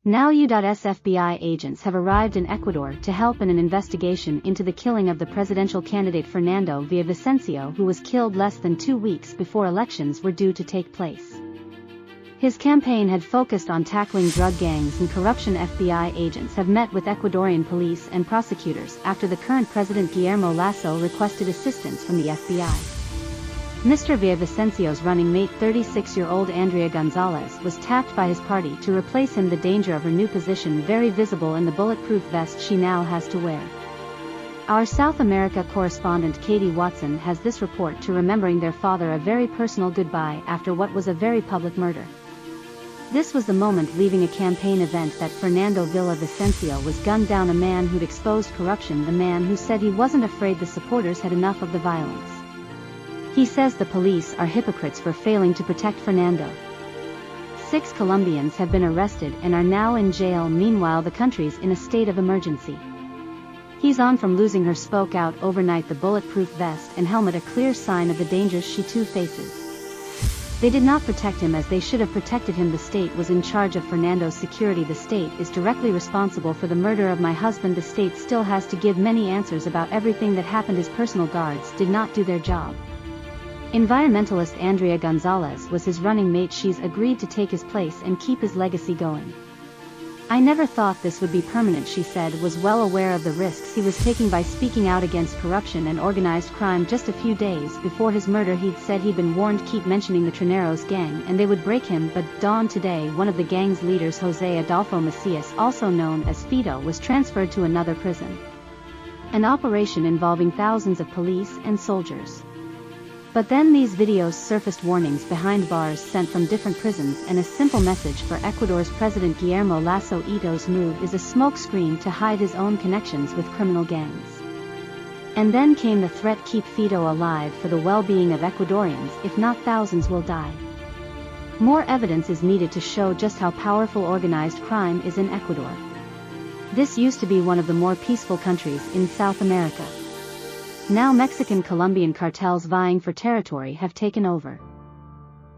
Now U.S. FBI agents have arrived in Ecuador to help in an investigation into the killing of the presidential candidate Fernando Vicencio, who was killed less than 2 weeks before elections were due to take place. His campaign had focused on tackling drug gangs and corruption. FBI agents have met with Ecuadorian police and prosecutors after the current president Guillermo Lasso requested assistance from the FBI. Mr. Vicencio's running mate 36-year-old Andrea Gonzalez was tapped by his party to replace him. The danger of her new position very visible in the bulletproof vest she now has to wear. Our South America correspondent Katie Watson has this report to remembering their father a very personal goodbye after what was a very public murder. This was the moment leaving a campaign event that Fernando Vicencio was gunned down, a man who'd exposed corruption, the man who said he wasn't afraid the supporters had enough of the violence. He says the police are hypocrites for failing to protect Fernando. 6 Colombians have been arrested and are now in jail. Meanwhile, the country's in a state of emergency. He's on from losing her, spoke out overnight. The bulletproof vest and helmet a clear sign of the dangers she too faces. They did not protect him as they should have protected him. The state was in charge of Fernando's security. The state is directly responsible for the murder of my husband. The state still has to give many answers about everything that happened. His personal guards did not do their job. Environmentalist Andrea Gonzalez was his running mate. She's agreed to take his place and keep his legacy going. I never thought this would be permanent, she said, was well aware of the risks he was taking by speaking out against corruption and organized crime. Just a few days before his murder he'd said he'd been warned keep mentioning the Trineros gang and they would break him, but dawn today one of the gang's leaders, Jose Adolfo Macias, also known as Fido, was transferred to another prison. An operation involving thousands of police and soldiers. But then these videos surfaced, warnings behind bars sent from different prisons, and a simple message for Ecuador's President Guillermo Lasso. Ito's move is a smokescreen to hide his own connections with criminal gangs. And then came the threat: keep Fido alive for the well-being of Ecuadorians, if not thousands will die. More evidence is needed to show just how powerful organized crime is in Ecuador. This used to be one of the more peaceful countries in South America. Now Mexican-Colombian cartels vying for territory have taken over.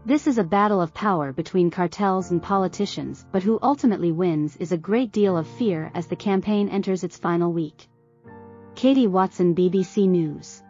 This is a battle of power between cartels and politicians, but who ultimately wins is a great deal of fear as the campaign enters its final week. Katie Watson, BBC News.